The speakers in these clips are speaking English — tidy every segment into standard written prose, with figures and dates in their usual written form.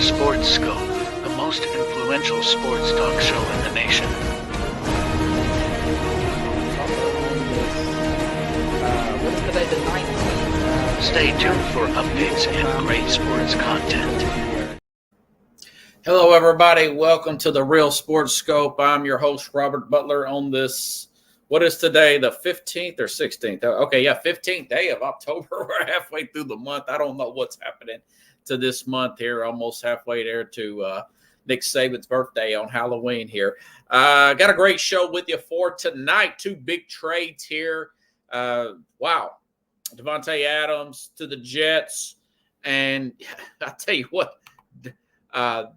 to Sports Scope, the most influential sports talk show in the nation. What is today, the 19th? Stay tuned for updates and great sports content. Hello, everybody. Welcome to the Real Sports Scope. I'm your host, Robert Butler, on this, what is today, the 15th or 16th? Okay, 15th day of October. We're halfway through the month. I don't know what's happening to this month here, almost halfway there to Nick Saban's birthday on Halloween here. Got a great show with you for tonight. Two big trades here. Wow. Davante Adams to the Jets. And I tell you what, the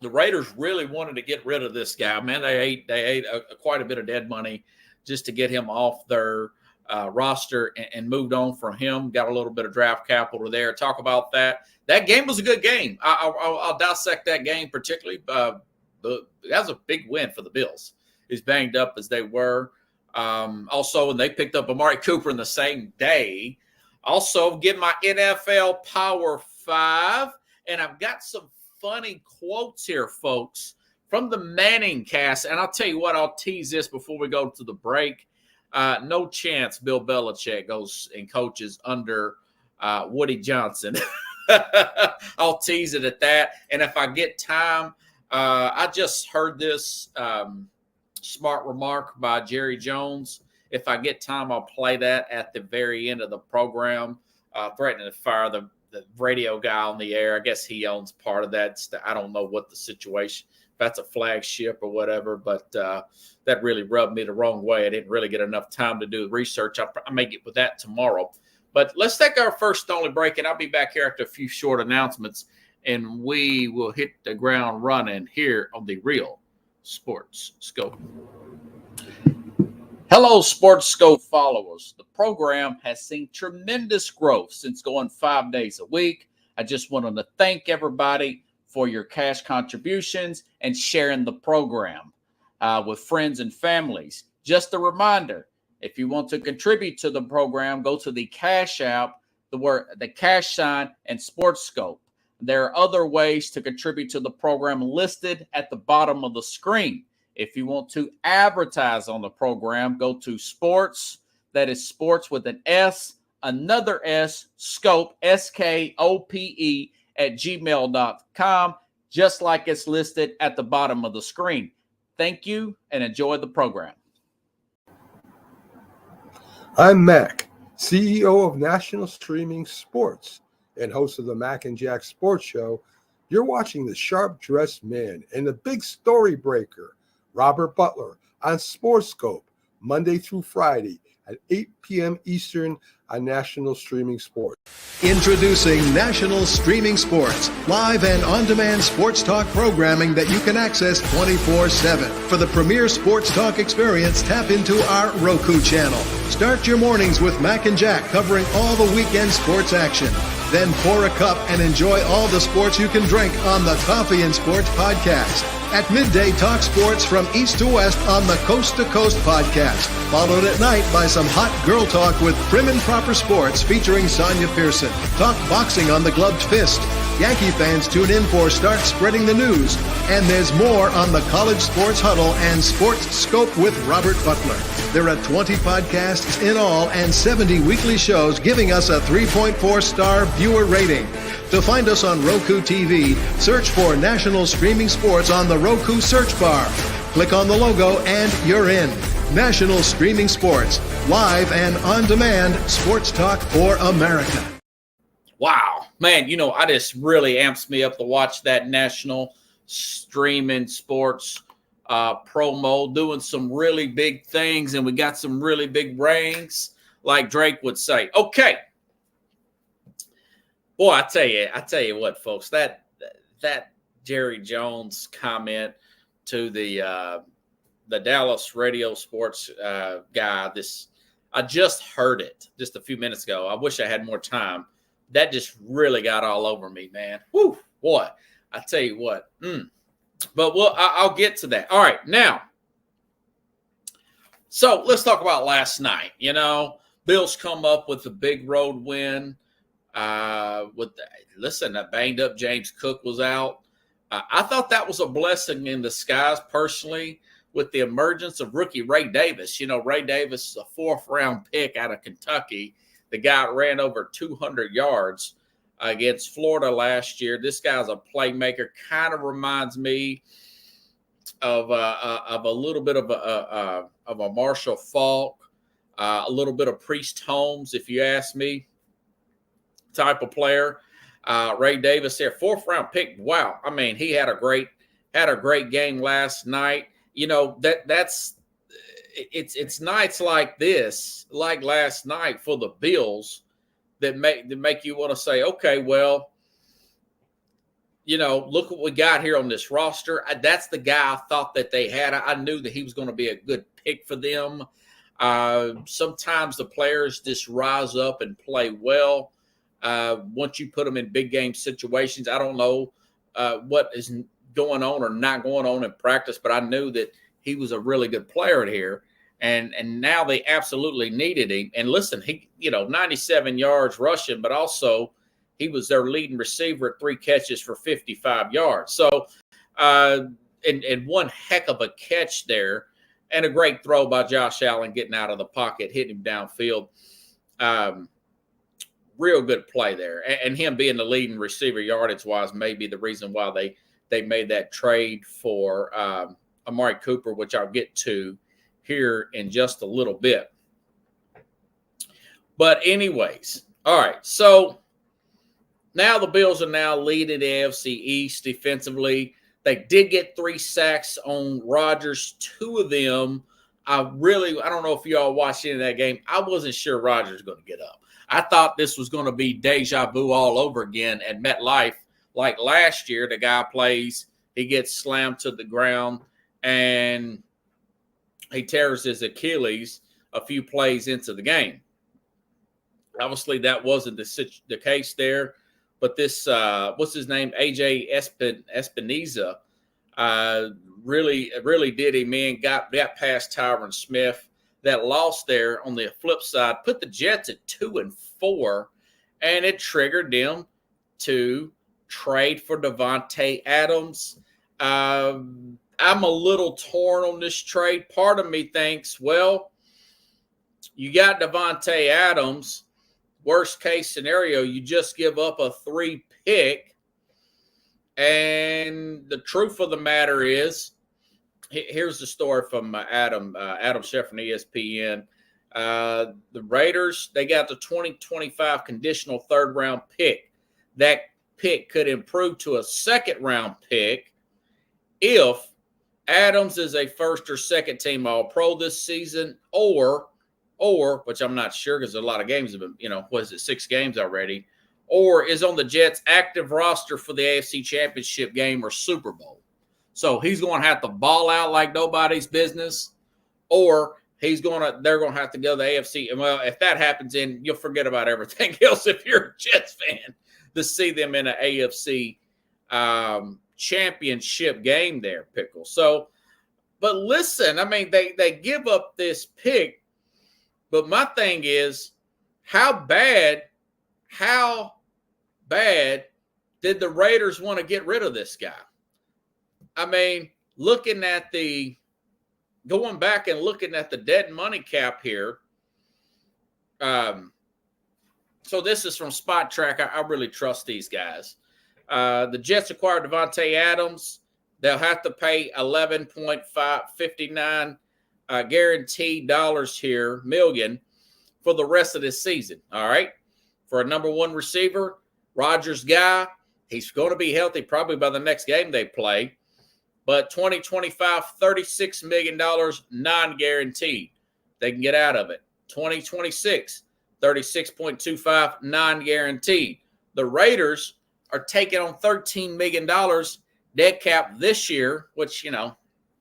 Raiders really wanted to get rid of this guy. Man, they ate quite a bit of dead money just to get him off their roster and moved on from him. Got a little bit of draft capital there. Talk about that. That game was a good game. I'll dissect that game particularly. That was a big win for the Bills, as banged up as they were. Also, when they picked up Amari Cooper in the same day. Also, get my NFL Power 5. And I've got some funny quotes here, folks, from the Manning cast. And I'll tell you what, I'll tease this before we go to the break. No chance Bill Belichick goes and coaches under Woody Johnson. I'll tease it at that. And if I get time, I just heard this smart remark by Jerry Jones. If I get time, I'll play that at the very end of the program, threatening to fire the radio guy on the air. I guess he owns part of that. I don't know what the situation, if that's a flagship or whatever, but that really rubbed me the wrong way. I didn't really get enough time to do the research. I may get with that tomorrow. But let's take our first and only break, and I'll be back here after a few short announcements, and we will hit the ground running here on the Real Sports Scope. Hello, Sports Scope followers. The program has seen tremendous growth since going 5 days a week. I just wanted to thank everybody for your cash contributions and sharing the program with friends and families. Just a reminder, if you want to contribute to the program, go to the Cash App, the cash sign, and Sports Scope. There are other ways to contribute to the program listed at the bottom of the screen. If you want to advertise on the program, go to sports, that is sports with an S, another S, scope, SKOPE, at gmail.com, just like it's listed at the bottom of the screen. Thank you and enjoy the program. I'm Mac, CEO of National Streaming Sports and host of the Mac and Jack Sports Show. You're watching the sharp-dressed man and the big story breaker, Robert Butler, on Sports Scope, Monday through Friday at 8 p.m. Eastern on National Streaming Sports. Introducing National Streaming Sports, live and on-demand sports talk programming that you can access 24/7. For the premier sports talk experience, tap into our Roku channel. Start your mornings with Mac and Jack covering all the weekend sports action. Then pour a cup and enjoy all the sports you can drink on the Coffee and Sports podcast. At midday, talk sports from east to west on the Coast to Coast podcast. Followed at night by some hot girl talk with Prim and Proper Sports featuring Sonia Pearson. Talk boxing on the Gloved Fist. Yankee fans tune in for Start Spreading the News. And there's more on the College Sports Huddle and Sports Scope with Robert Butler. There are 20 podcasts in all and 70 weekly shows giving us a 3.4-star viewer rating. To find us on Roku TV, search for National Streaming Sports on the Roku search bar. Click on the logo and you're in. National Streaming Sports, live and on-demand sports talk for America. Wow. Man, I just really amps me up to watch that National Streaming Sports promo, doing some really big things, and we got some really big rings, like Drake would say. Okay. Boy, I tell you what, folks, that Jerry Jones comment to the Dallas radio sports guy, I just heard it just a few minutes ago. I wish I had more time. That just really got all over me, man. Whew, boy, I tell you what. But I'll get to that. All right, now, so let's talk about last night. Bills come up with a big road win Listen, that banged up James Cook was out. I thought that was a blessing in disguise, personally, with the emergence of rookie Ray Davis. You know, Ray Davis is a fourth-round pick out of Kentucky. The guy ran over 200 yards against Florida last year. This guy's a playmaker. Kind of reminds me of a little bit of a Marshall Faulk, a little bit of Priest Holmes, if you ask me, type of player. Ray Davis there, fourth-round pick. Wow, I mean, he had a great game last night. You know, it's nights like this, like last night for the Bills, that make you want to say, okay, well, you know, look what we got here on this roster. That's the guy I thought that they had. I knew that he was going to be a good pick for them. Sometimes the players just rise up and play well. Once you put them in big game situations, I don't know what is going on or not going on in practice, but I knew that he was a really good player here. And now they absolutely needed him. And listen, he, 97 yards rushing, but also he was their leading receiver at 3 catches for 55 yards. So, and one heck of a catch there, and a great throw by Josh Allen getting out of the pocket, hitting him downfield. Real good play there. And him being the leading receiver yardage-wise may be the reason why they made that trade for Amari Cooper, which I'll get to here in just a little bit. But anyways, all right, so now the Bills are now leading the AFC East defensively. They did get 3 sacks on Rodgers, 2 of them. I don't know if you all watched any of that game. I wasn't sure Rodgers was going to get up. I thought this was going to be deja vu all over again at MetLife. Like last year, the guy plays, he gets slammed to the ground, and he tears his Achilles a few plays into the game. Obviously, that wasn't the case there. But this, what's his name, AJ Espinoza, really did him in, got past Tyron Smith. That loss there on the flip side put the Jets at 2-4, and it triggered them to trade for Davante Adams. I'm a little torn on this trade. Part of me thinks, well, you got Davante Adams. Worst case scenario, you just give up a 3 pick. And the truth of the matter is, here's the story from Adam Schefter from ESPN. The Raiders, they got the 2025 conditional 3rd-round pick. That pick could improve to a 2nd-round pick if Adams is a 1st or 2nd team All-Pro this season, or which I'm not sure because a lot of games have been, 6 games already, or is on the Jets' active roster for the AFC Championship game or Super Bowl. So he's going to have to ball out like nobody's business, or they're going to have to go to the AFC. And, well, if that happens, then you'll forget about everything else if you're a Jets fan to see them in an AFC championship game there, Pickle. So, but listen, I mean, they give up this pick, but my thing is, how bad did the Raiders want to get rid of this guy? I mean, going back and looking at the dead money cap here. So this is from Spot Track. I really trust these guys. The Jets acquired Davante Adams. They'll have to pay $11.59 guaranteed dollars here, million, for the rest of this season. All right. For a number 1 receiver, Rodgers guy, he's going to be healthy probably by the next game they play. But 2025, $36 million non-guaranteed. They can get out of it. 2026, $36.25 non-guaranteed. The Raiders are taking on $13 million dead cap this year, which,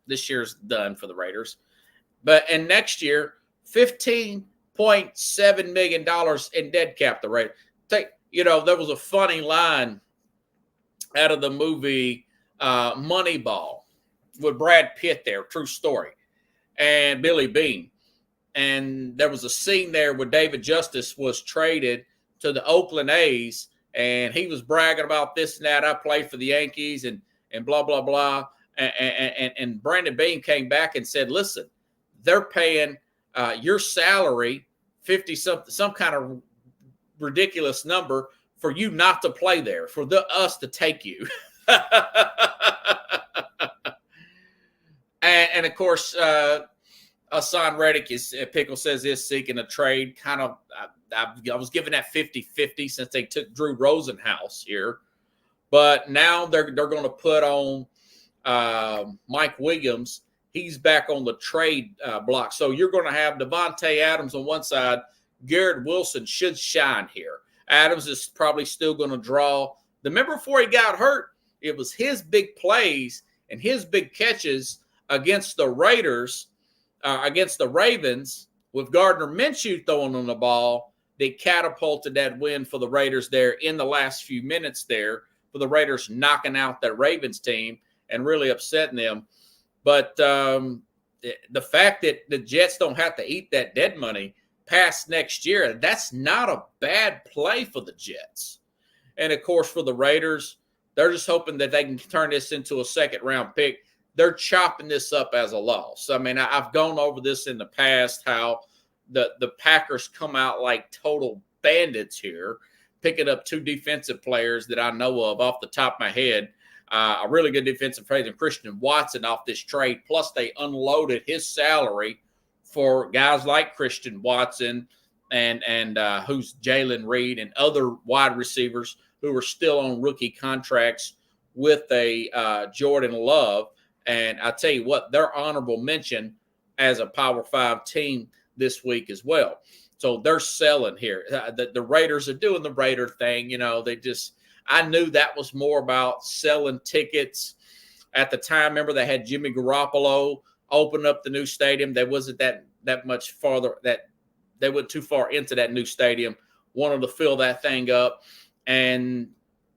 this year's done for the Raiders. And next year, $15.7 million in dead cap. The Raiders. There was a funny line out of the movie Moneyball with Brad Pitt there, true story, and Billy Bean. And there was a scene there where David Justice was traded to the Oakland A's, and he was bragging about this and that. I played for the Yankees and blah, blah, blah. And Brandon Beane came back and said, listen, they're paying your salary 50 something, some kind of ridiculous number for you not to play there, for us to take you. and of course, Hassan Reddick Pickle says is seeking a trade. Kind of, I was giving that 50-50 since they took Drew Rosenhaus here, but now they're going to put on Mike Williams. He's back on the trade block. So you're going to have Devontae Adams on one side. Garrett Wilson should shine here. Adams is probably still going to draw. Remember before he got hurt, it was his big plays and his big catches against the Raiders, against the Ravens, with Gardner Minshew throwing on the ball, they catapulted that win for the Raiders there in the last few minutes there, for the Raiders knocking out that Ravens team and really upsetting them. But the fact that the Jets don't have to eat that dead money past next year, that's not a bad play for the Jets. And, of course, for the Raiders, they're just hoping that they can turn this into a second-round pick. They're chopping this up as a loss. I mean, I've gone over this in the past, how the Packers come out like total bandits here, picking up two defensive players that I know of off the top of my head. A really good defensive player, and Christian Watson off this trade. Plus, they unloaded his salary for guys like Christian Watson and who's Jalen Reed and other wide receivers who are still on rookie contracts with a Jordan Love. And I tell you what, they're honorable mention as a Power 5 team this week as well. So they're selling here. The Raiders are doing the Raider thing. You know, I knew that was more about selling tickets. At the time, remember, they had Jimmy Garoppolo open up the new stadium. They wasn't that much farther, that they went too far into that new stadium, wanted to fill that thing up. And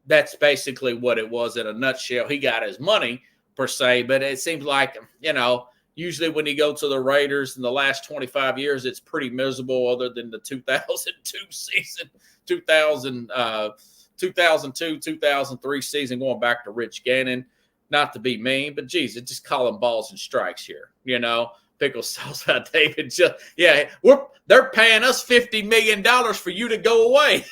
that's basically what it was in a nutshell. He got his money, per se, but it seems like, you know, usually when you go to the Raiders in the last 25 years, it's pretty miserable other than the 2002 season, 2002, 2003 season, going back to Rich Gannon. Not to be mean, but geez, it's just calling balls and strikes here. You know, Pickles tells about David. They're paying us $50 million for you to go away.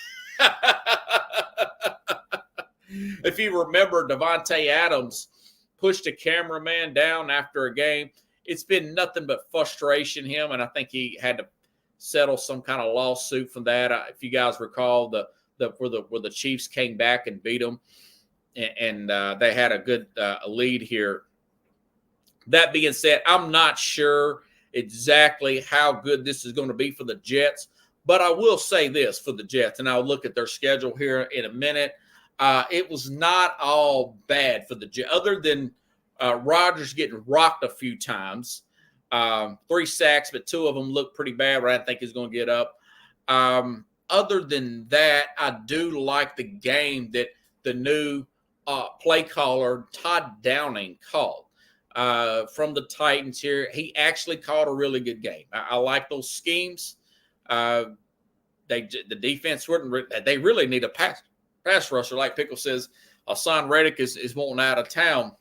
If you remember, Devontae Adams pushed a cameraman down after a game. It's been nothing but frustration him, and I think he had to settle some kind of lawsuit from that. If you guys recall, where the Chiefs came back and beat them, and they had a good lead here. That being said, I'm not sure exactly how good this is going to be for the Jets, but I will say this for the Jets, and I'll look at their schedule here in a minute. It was not all bad for the Jets, other than Rodgers getting rocked a few times. 3 sacks, but 2 of them look pretty bad, but I think he's going to get up. Other than that, I do like the game that the new play caller, Todd Downing, called from the Titans here. He actually called a really good game. I like those schemes. The defense they really need a pass rusher, like Pickle says. Hassan Reddick is wanting out of town.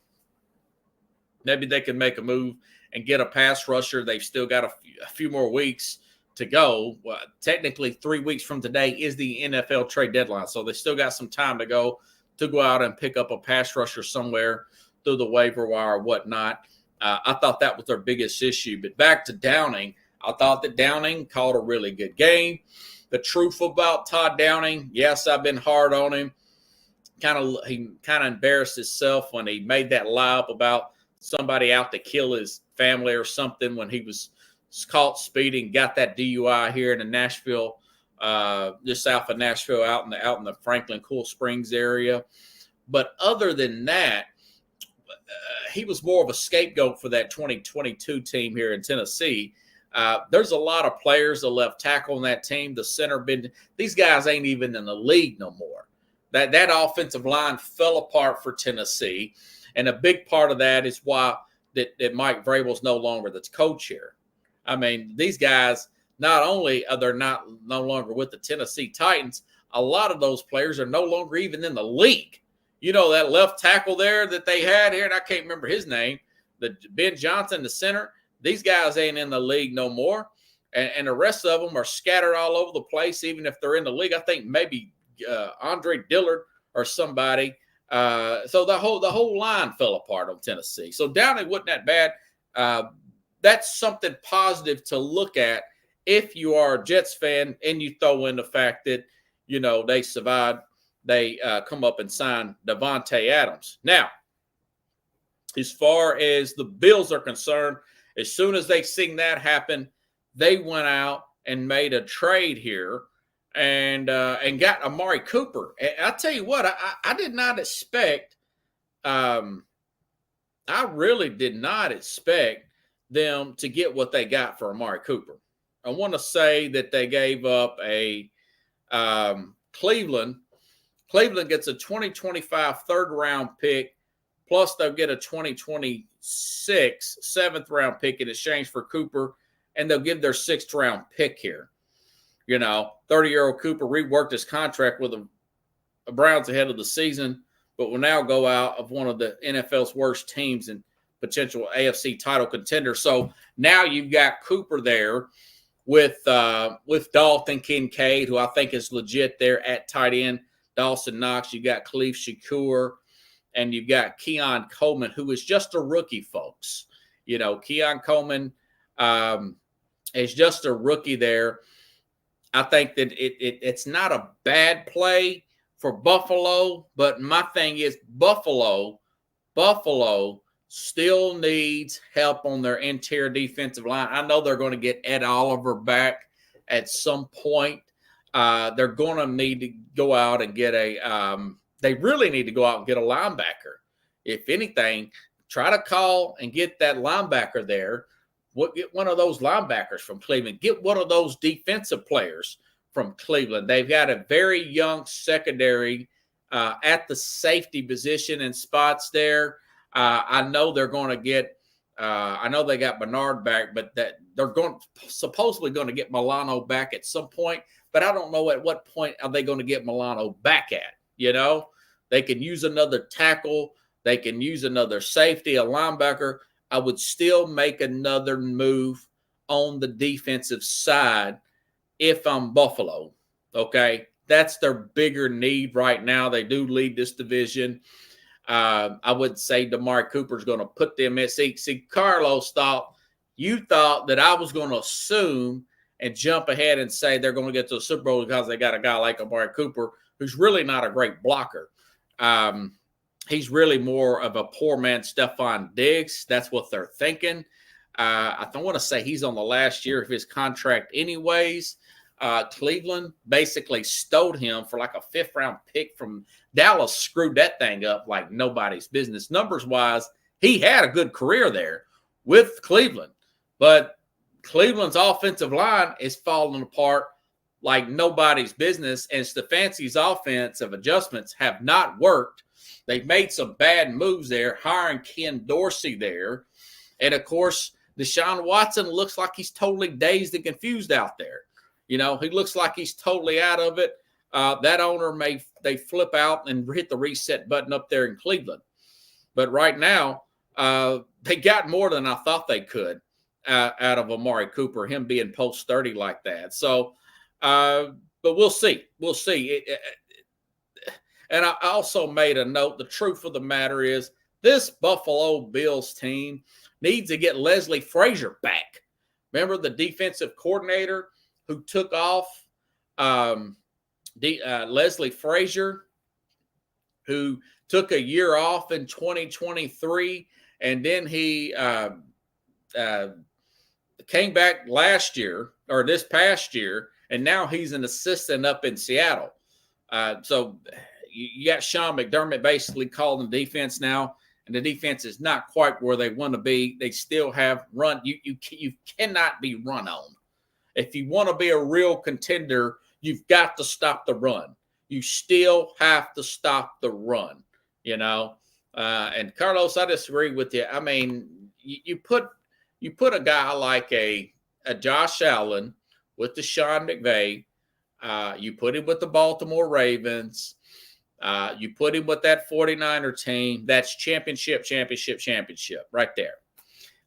Maybe they can make a move and get a pass rusher. They've still got a few more weeks to go. Well, technically, 3 weeks from today is the NFL trade deadline, so they still got some time to go out and pick up a pass rusher somewhere through the waiver wire or whatnot. I thought that was their biggest issue. But back to Downing, I thought that Downing called a really good game. The truth about Todd Downing, yes, I've been hard on him. He kind of embarrassed himself when he made that lie up about somebody out to kill his family or something when he was caught speeding, got that DUI here in the Nashville, just south of Nashville, out in the Franklin Cool Springs area. But other than that, he was more of a scapegoat for that 2022 team here in Tennessee. There's a lot of players, the left tackle on that team, the center. These guys ain't even in the league no more. That offensive line fell apart for Tennessee, and a big part of that is why that Mike Vrabel's no longer the coach here. I mean, these guys, not only are they no longer with the Tennessee Titans, a lot of those players are no longer even in the league. You know, that left tackle there that they had here, and I can't remember his name, the Ben Johnson, the center, these guys ain't in the league no more. And the rest of them are scattered all over the place, even if they're in the league. I think maybe Andre Dillard or somebody. So the whole line fell apart on Tennessee. So Downey wasn't that bad. That's something positive to look at if you are a Jets fan and you throw in the fact that, you know, they survived. They come up and sign Davante Adams. Now, as far as the Bills are concerned, as soon as they seen that happen, they went out and made a trade here and got Amari Cooper. And I'll tell you what, I did not expect I really did not expect them to get what they got for Amari Cooper. I want to say that they gave up a Cleveland. Cleveland gets a 2025 third-round pick, plus they'll get a 2026 seventh-round pick in exchange for Cooper, and they'll give their sixth-round pick here. You know, 30-year-old Cooper reworked his contract with the Browns ahead of the season, but will now go out of one of the NFL's worst teams and potential AFC title contender. So now you've got Cooper there with Dalton Kincaid, who I think is legit there at tight end. Dawson Knox, you got Khalif Shakur, and you've got Keon Coleman, who is just a rookie, folks. You know, Keon Coleman is just a rookie there. I think that it's not a bad play for Buffalo, but my thing is Buffalo still needs help on their interior defensive line. I know they're going to get Ed Oliver back at some point. They're going to need to go out and get they really need to go out and get a linebacker. If anything, try to call and get that linebacker there. Get one of those linebackers from Cleveland. Get one of those defensive players from Cleveland. They've got a very young secondary at the safety position and spots there. I know they're going to get I know they got Bernard back, but that they're supposedly going to get Milano back at some point. But I don't know at what point are they going to get Milano back at. You know, they can use another tackle. They can use another safety, a linebacker. I would still make another move on the defensive side if I'm Buffalo. Okay, that's their bigger need right now. They do lead this division. I would say Damari Cooper's going to put them in. See, Carlos thought that I was going to assume and jump ahead and say they're going to get to the Super Bowl because they got a guy like Amari Cooper who's really not a great blocker. He's really more of a poor man Stephon Diggs. That's what they're thinking. I don't want to say he's on the last year of his contract anyways. Cleveland basically stole him for like a fifth-round pick from Dallas, screwed that thing up like nobody's business. Numbers-wise, he had a good career there with Cleveland. But Cleveland's offensive line is falling apart like nobody's business, and Stefanski's offensive adjustments have not worked. They've made some bad moves there, hiring Ken Dorsey there. And, of course, Deshaun Watson looks like he's totally dazed and confused out there. You know, he looks like he's totally out of it. That owner they flip out and hit the reset button up there in Cleveland. But right now, they got more than I thought they could out of Amari Cooper, him being post 30 like that. So, but we'll see. We'll see. And I also made a note. The truth of the matter is this Buffalo Bills team needs to get Leslie Frazier back. Remember the defensive coordinator who took off Leslie Frazier, who took a year off in 2023, and then he came back last year or this past year, and now he's an assistant up in Seattle. So you got Sean McDermott basically calling the defense now, and the defense is not quite where they want to be. They still have run. You cannot be run on. If you want to be a real contender, you've got to stop the run. You still have to stop the run, you know. And Carlos, I disagree with you. I mean, you put a guy like a Josh Allen with Deshaun McVay You put him with the Baltimore Ravens. You put him with that 49er team. That's championship right there.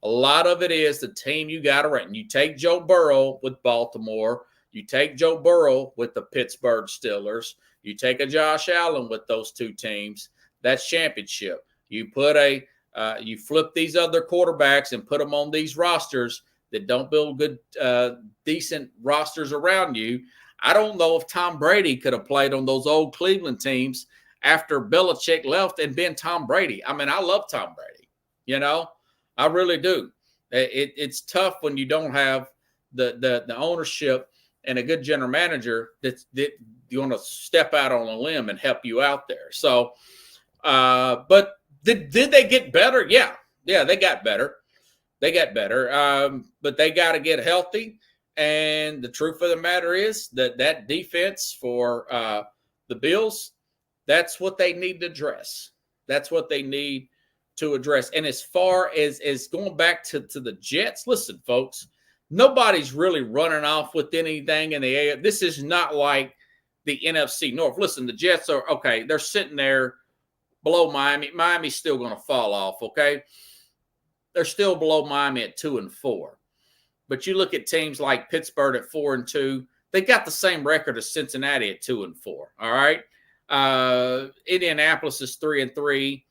A lot of it is the team you got around. You take Joe Burrow with Baltimore. You take Joe Burrow with the Pittsburgh Steelers. You take a Josh Allen with those two teams. That's championship. You put you flip these other quarterbacks and put them on these rosters that don't build good, decent rosters around you. I don't know if Tom Brady could have played on those old Cleveland teams after Belichick left and been Tom Brady. I mean, I love Tom Brady. I really do. It's tough when you don't have the ownership and a good general manager that you want to step out on a limb and help you out there. So, but did they get better? Yeah, they got better. But they got to get healthy. And the truth of the matter is that defense for the Bills, that's what they need to address. That's what they need to address. And as far as going back to the Jets, listen, folks, nobody's really running off with anything in the air. This is not like the NFC North. Listen, the Jets are, okay, they're sitting there below Miami. Miami's still going to fall off, okay? They're still below Miami at 2-4. But you look at teams like Pittsburgh at 4-2. They got the same record as Cincinnati at 2-4. All right. Indianapolis is 3-3.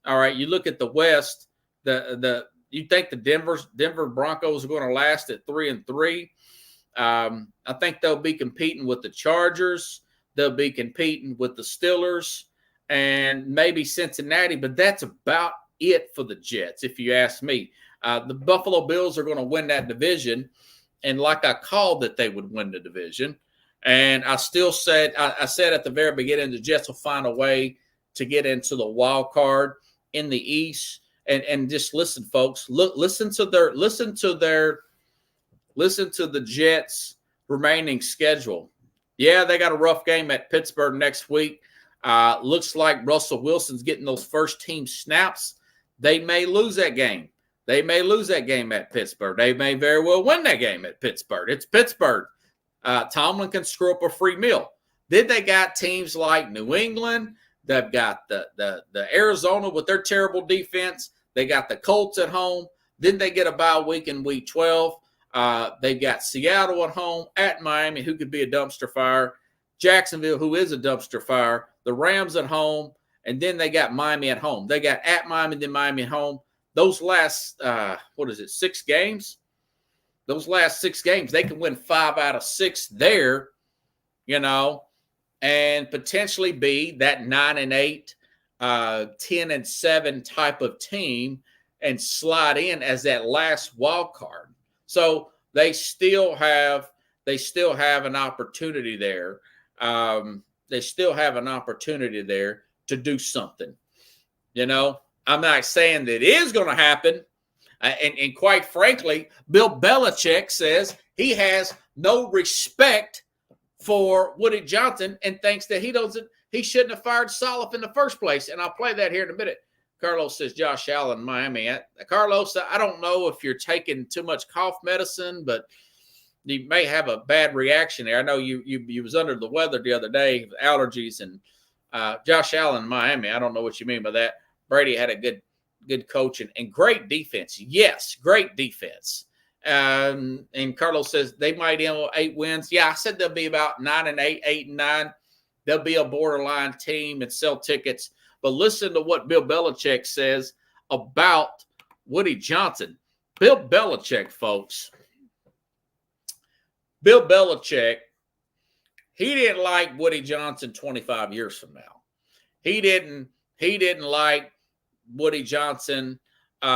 All right. You look at the West. You think the Denver Broncos are going to last at 3-3? I think they'll be competing with the Chargers. They'll be competing with the Steelers and maybe Cincinnati. But that's about it for the Jets, if you ask me. The Buffalo Bills are going to win that division. And like I called that they would win the division. And I still said, I said at the very beginning, the Jets will find a way to get into the wild card in the East. And just listen, folks, listen to the Jets' remaining schedule. Yeah, they got a rough game at Pittsburgh next week. Looks like Russell Wilson's getting those first team snaps. They may lose that game. They may lose that game at Pittsburgh. They may very well win that game at Pittsburgh. It's Pittsburgh. Tomlin can screw up a free meal. Then they got teams like New England. They've got the Arizona with their terrible defense. They got the Colts at home. Then they get a bye week in week 12. They've got Seattle at home, at Miami, who could be a dumpster fire. Jacksonville, who is a dumpster fire. The Rams at home. And then they got Miami at home. They got at Miami, then Miami at home. Those last, 6 games? Those last 6 games, they can win 5 out of 6 there, and potentially be that 9-8, 10-7 type of team and slide in as that last wild card. So they still have an opportunity there. They still have an opportunity there to do something. I'm not saying that it is going to happen. And quite frankly, Bill Belichick says he has no respect for Woody Johnson and thinks that he shouldn't have fired Saleh in the first place. And I'll play that here in a minute. Carlos says Josh Allen, Miami. Carlos, I don't know if you're taking too much cough medicine, but you may have a bad reaction there. I know you was under the weather the other day, allergies, and Josh Allen, Miami. I don't know what you mean by that. Brady had a good coach and great defense. Yes, great defense. And Carlos says they might end 8 wins. Yeah, I said they'll be about 9-8, 8-9. They'll be a borderline team and sell tickets. But listen to what Bill Belichick says about Woody Johnson. Bill Belichick, folks. Bill Belichick, he didn't like Woody Johnson 25 years from now. He didn't like Woody Johnson. He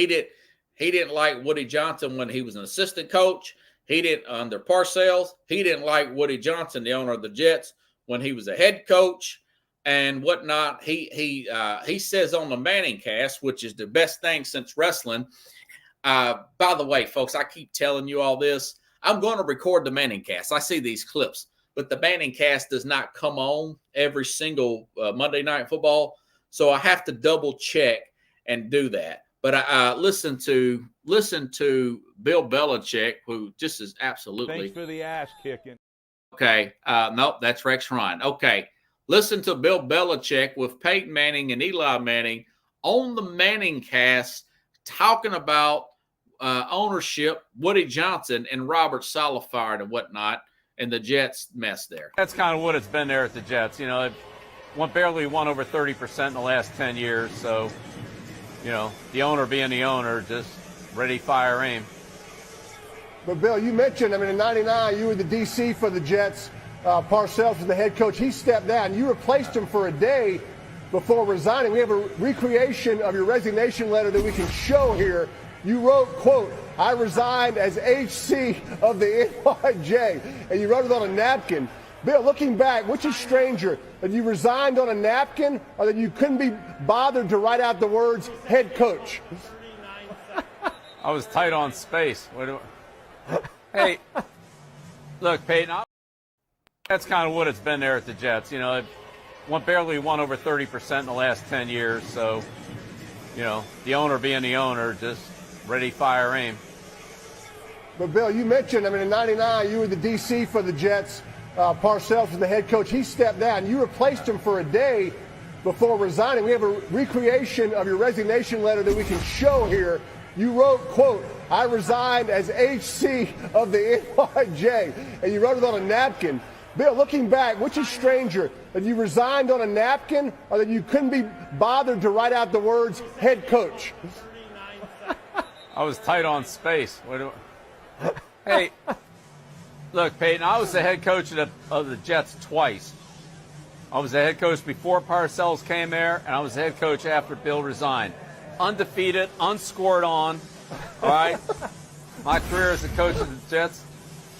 didn't like Woody Johnson when he was an assistant coach. He didn't under Parcells. He didn't like Woody Johnson, the owner of the Jets, when he was a head coach and whatnot. He says on the Manning Cast, which is the best thing since wrestling. By the way, folks, I keep telling you all this. I'm going to record the Manning Cast. I see these clips, but the Manning Cast does not come on every single Monday Night Football, so I have to double check and do that. But listen to Bill Belichick, who just is absolutely. Thanks for the ass kicking. Okay. Nope, that's Rex Ryan. Okay. Listen to Bill Belichick with Peyton Manning and Eli Manning on the Manning cast talking about ownership, Woody Johnson and Robert Saleh fired and whatnot, and the Jets mess there. That's kind of what it's been there at the Jets. You know, they've barely won over 30% in the last 10 years. So, you know, the owner being the owner, just ready, fire, aim. But, Bill, you mentioned, in '99, you were the DC for the Jets. Parcells was the head coach. He stepped down. You replaced him for a day before resigning. We have a recreation of your resignation letter that we can show here. You wrote, quote, "I resigned as HC of the NYJ," and you wrote it on a napkin. Bill, looking back, which is stranger, that you resigned on a napkin or that you couldn't be bothered to write out the words head coach? I was tight on space. Hey, look, Peyton, that's kind of what it's been there at the Jets. You know, they've barely won over 30% in the last 10 years. So, you know, the owner being the owner, just ready, fire, aim. But, Bill, you mentioned, in '99, you were the DC for the Jets. Parcells was the head coach. He stepped down. You replaced him for a day before resigning. We have a recreation of your resignation letter that we can show here. You wrote, quote, "I resigned as HC of the NYJ," and you wrote it on a napkin. Bill, looking back, which is stranger, that you resigned on a napkin or that you couldn't be bothered to write out the words head coach? I was tight on space. Hey, look, Peyton, I was the head coach of the Jets twice. I was the head coach before Parcells came there, and I was the head coach after Bill resigned. Undefeated, unscored on, all right? My career as a coach of the Jets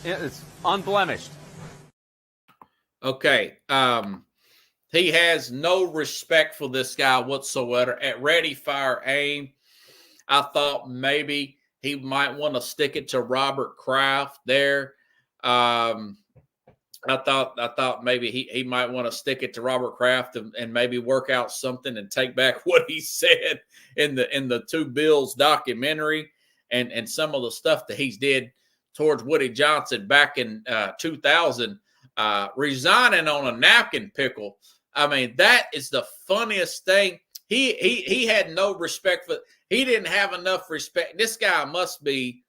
is unblemished. Okay. He has no respect for this guy whatsoever. At ready, fire, aim, I thought maybe he might want to stick it to Robert Kraft there. I thought maybe he might want to stick it to Robert Kraft and maybe work out something and take back what he said in the Two Bills documentary and some of the stuff that he's did towards Woody Johnson back in 2000, resigning on a napkin, Pickle. I mean, that is the funniest thing. He had no respect for. He didn't have enough respect. This guy must be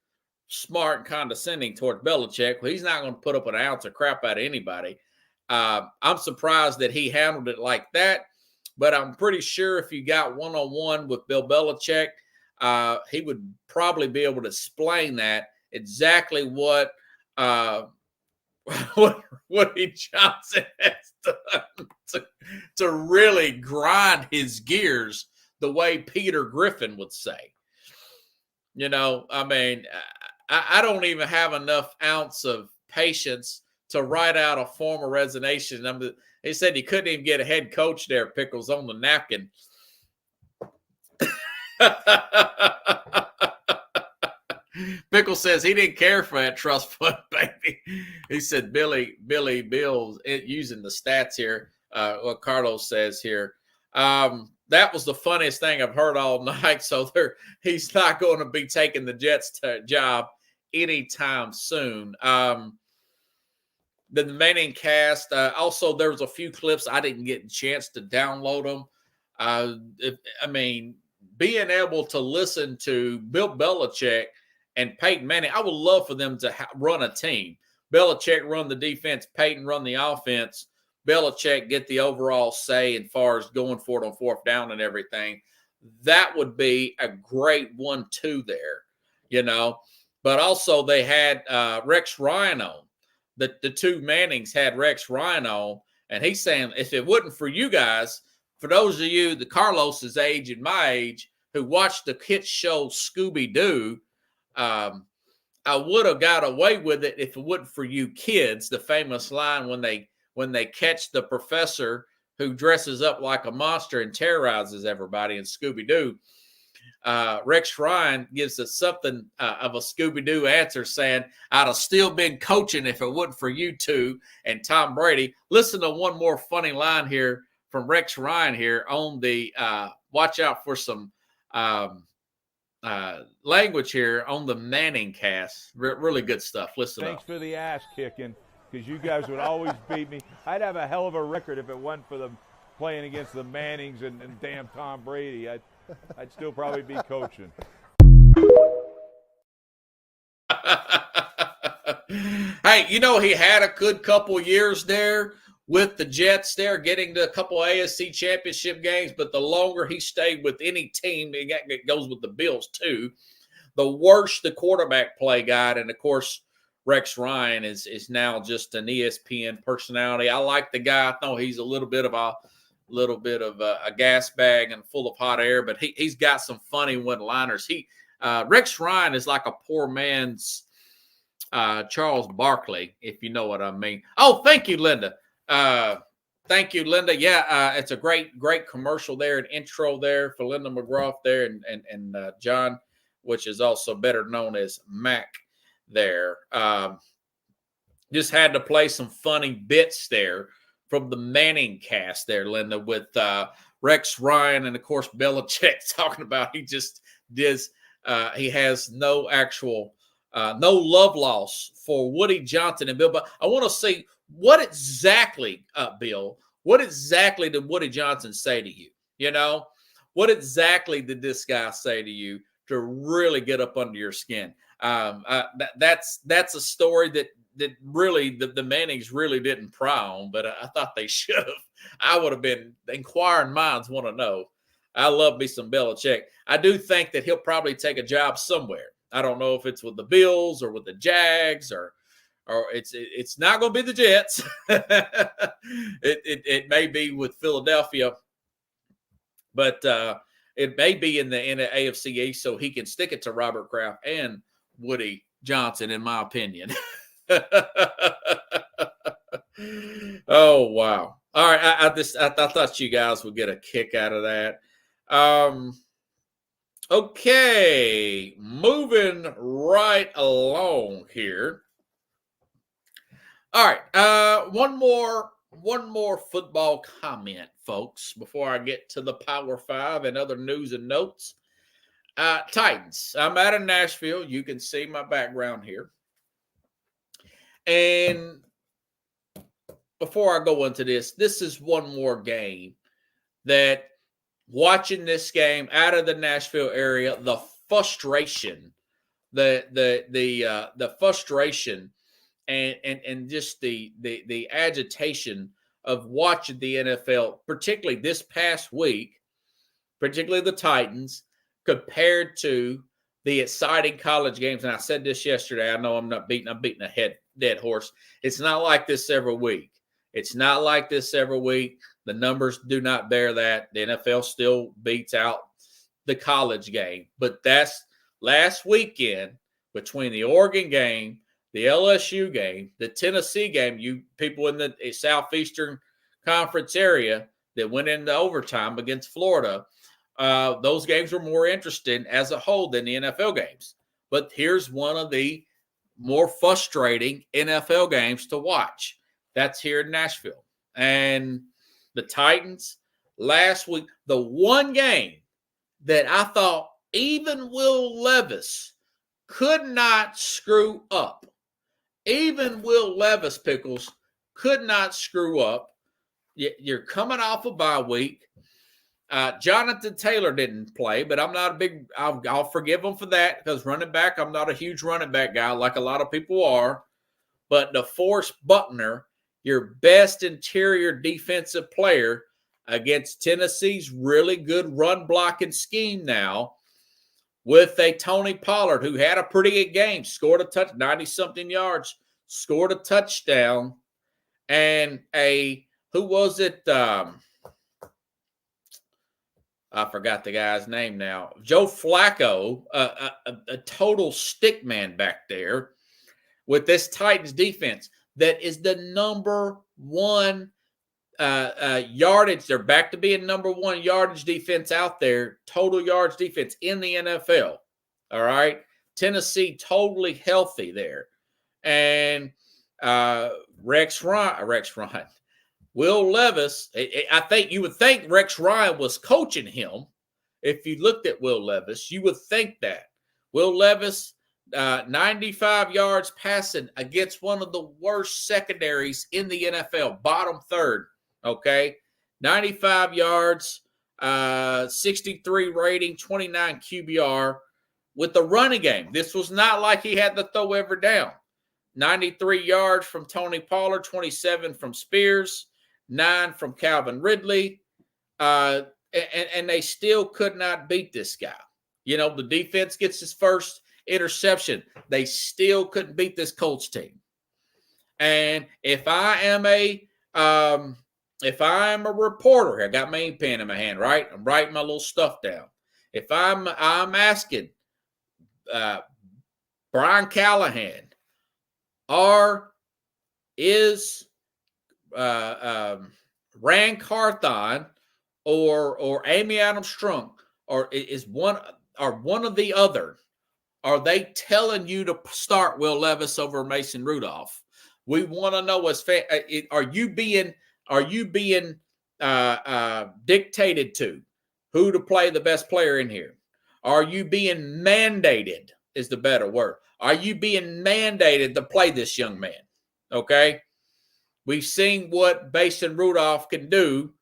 smart and condescending towards Belichick. Well, he's not going to put up an ounce of crap out of anybody. I'm surprised that he handled it like that, but I'm pretty sure if you got one-on-one with Bill Belichick, he would probably be able to explain that exactly what Woody Johnson has done to really grind his gears the way Peter Griffin would say. You know, I mean, I don't even have enough ounce of patience to write out a formal resignation. He said he couldn't even get a head coach there, Pickles, on the napkin. Pickle says he didn't care for that trust fund, baby. He said Billy Bill's using the stats here, what Carlos says here. That was the funniest thing I've heard all night. So he's not going to be taking the Jets job anytime soon. The Manning cast, also there was a few clips. I didn't get a chance to download them. Being able to listen to Bill Belichick and Peyton Manning, I would love for them to run a team. Belichick run the defense, Peyton run the offense. Belichick get the overall say as far as going for it on fourth down and everything. That would be a great 1-2 there, you know. But also they had Rex Ryan on. The two Mannings had Rex Ryan on, and he's saying if it wasn't for you guys, for those of you, the Carlos's age and my age, who watched the hit show Scooby-Doo, I would have got away with it if it wasn't for you kids. The famous line when they catch the professor who dresses up like a monster and terrorizes everybody in Scooby-Doo. Rex Ryan gives us something of a Scooby-Doo answer saying, I'd have still been coaching if it wasn't for you two and Tom Brady. Listen to one more funny line here from Rex Ryan here on the watch out for some language here on the Manning cast. Really good stuff. Listen Thanks up. for the ass kicking, because you guys would always beat me. I'd have a hell of a record if it wasn't for them playing against the Mannings and damn Tom Brady. I'd still probably be coaching. Hey, you know, he had a good couple years there with the Jets there, getting to a couple AFC championship games, but the longer he stayed with any team, it goes with the Bills too, the worse the quarterback play got. And of course, Rex Ryan is now just an ESPN personality. I like the guy. I know he's a little bit of a gas bag and full of hot air, but he's got some funny one-liners. Rex Ryan is like a poor man's Charles Barkley, if you know what I mean. Oh, thank you, Linda. Thank you, Linda. Yeah, it's a great commercial there, an intro there for Linda McGrath there, and John, which is also better known as Mac there. Just had to play some funny bits there from the Manning cast there, Linda, with Rex Ryan and, of course, Belichick talking about he has no actual no love loss for Woody Johnson and Bill. But I want to see what exactly, Bill, what exactly did Woody Johnson say to you? You know, what exactly did this guy say to you to really get up under your skin? That's a story that really the Mannings really didn't pry on, but I thought they should have. I would have been, inquiring minds want to know. I love me some Belichick. I do think that he'll probably take a job somewhere. I don't know if it's with the Bills or with the Jags or it's not going to be the Jets. It may be with Philadelphia, but it may be in the AFC East, so he can stick it to Robert Kraft and Woody Johnson, in my opinion. Oh, wow. All right. I thought you guys would get a kick out of that. Okay. Moving right along here. All right. One more football comment, folks, before I get to the Power Five and other news and notes. Titans. I'm out of Nashville. You can see my background here. And before I go into this is one more game that, watching this game out of the Nashville area, the frustration, the frustration and just the agitation of watching the NFL, particularly this past week, particularly the Titans, compared to the exciting college games. And I said this yesterday. I know I'm beating a dead horse. It's not like this every week. It's not like this every week. The numbers do not bear that. The NFL still beats out the college game. But that's last weekend between the Oregon game, the LSU game, the Tennessee game, you people in the Southeastern Conference area that went into overtime against Florida, those games were more interesting as a whole than the NFL games. But here's one of the more frustrating NFL games to watch. That's here in Nashville. And the Titans last week, the one game that I thought even Will Levis could not screw up. Even Will Levis, Pickles, could not screw up. You're coming off a bye week. Jonathan Taylor didn't play, but I'm not I'll forgive him for that, because running back, I'm not a huge running back guy like a lot of people are. But DeForest Buckner, your best interior defensive player against Tennessee's really good run blocking scheme now, with a Tony Pollard who had a pretty good game, scored a touch, 90-something yards, scored a touchdown, and who was it? I forgot the guy's name now. Joe Flacco, a total stick man back there with this Titans defense that is the number one yardage. They're back to being number one yardage defense out there, total yards defense in the NFL. All right. Tennessee totally healthy there. And Rex Ryan, Will Levis, I think you would think Rex Ryan was coaching him if you looked at Will Levis, you would think that. Will Levis, 95 yards passing against one of the worst secondaries in the NFL, bottom third, okay? 95 yards, 63 rating, 29 QBR with the running game. This was not like he had to throw every down. 93 yards from Tony Pollard, 27 from Spears, 9 from Calvin Ridley, and they still could not beat this guy. You know, the defense gets his first interception. They still couldn't beat this Colts team. And if I am a reporter, I got my ink pen in my hand, right? I'm writing my little stuff down. If I'm asking Brian Callahan, is Rand Carthon or Amy Adams-Strunk or is one of the other, are they telling you to start Will Levis over Mason Rudolph? We want to know are you being dictated to who to play the best player in here? Are you being mandated is the better word. Are you being mandated to play this young man? Okay. We've seen what Mason Rudolph can do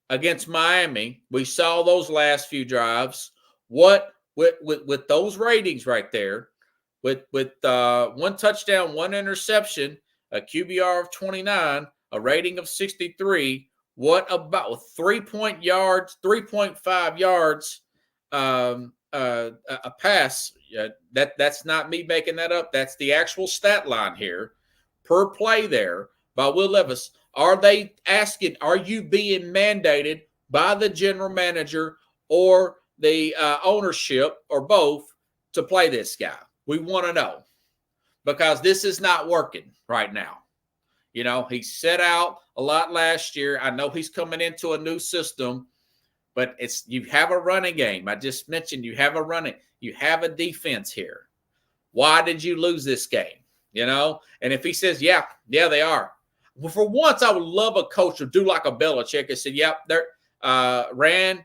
against Miami. We saw those last few drives. What with those ratings right there, with 1 touchdown, 1 interception, a QBR of 29, a rating of 63. What about 3.5 yards a pass? That's not me making that up. That's the actual stat line here per play there by Will Levis. Are they asking, are you being mandated by the general manager or the ownership or both to play this guy? We want to know, because this is not working right now. You know, he set out a lot last year. I know he's coming into a new system, but you have a running game. I just mentioned you have a defense here. Why did you lose this game? You know, and if he says, yeah, they are. Well, for once, I would love a coach to do like a Belichick and say, yep, they're Rand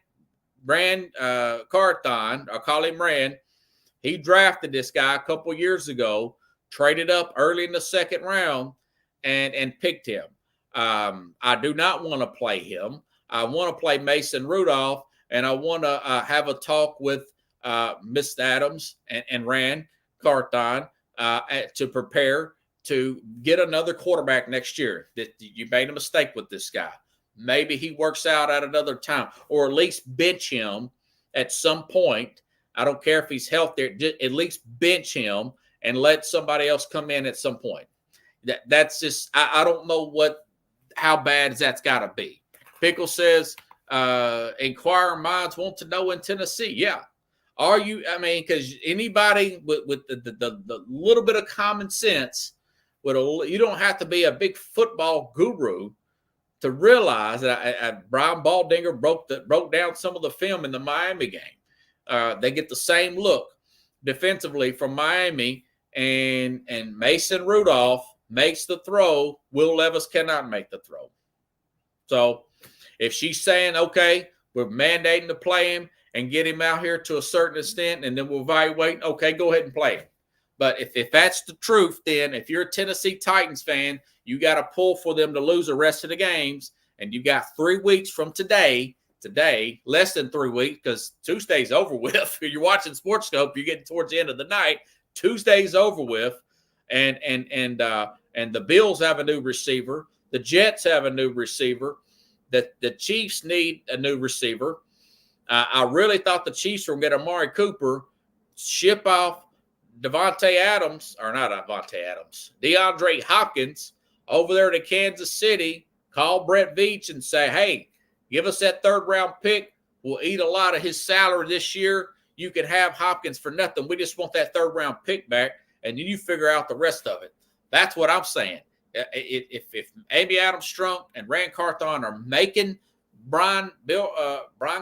Carthon, I'll call him Rand. He drafted this guy a couple years ago, traded up early in the second round, and picked him. I do not want to play him. I want to play Mason Rudolph, and I want to have a talk with Miss Adams and Rand Carthon to prepare to get another quarterback next year. That you made a mistake with this guy. Maybe he works out at another time, or at least bench him at some point. I don't care if he's healthy. Just at least bench him and let somebody else come in at some point. That's just I don't know how bad that's got to be. Pickle says, inquiring minds want to know in Tennessee. Yeah. Are you, because anybody with the little bit of common sense, you don't have to be a big football guru to realize that Brian Baldinger broke down some of the film in the Miami game. They get the same look defensively from Miami, and Mason Rudolph makes the throw. Will Levis cannot make the throw. So if she's saying, okay, we're mandating to play him and get him out here to a certain extent, and then we'll evaluate, okay, go ahead and play him. But if that's the truth, then if you're a Tennessee Titans fan, you got to pull for them to lose the rest of the games. And you got 3 weeks from today, less than 3 weeks, because Tuesday's over with. You're watching Sports Scope, you're getting towards the end of the night. Tuesday's over with. And the Bills have a new receiver. The Jets have a new receiver. The Chiefs need a new receiver. I really thought the Chiefs were going to get Amari Cooper, ship off DeAndre Hopkins over there to Kansas City, call Brett Veach and say, hey, give us that third-round pick. We'll eat a lot of his salary this year. You can have Hopkins for nothing. We just want that third-round pick back, and then you figure out the rest of it. That's what I'm saying. If Amy Adams-Strunk and Rand Carthon are making Brian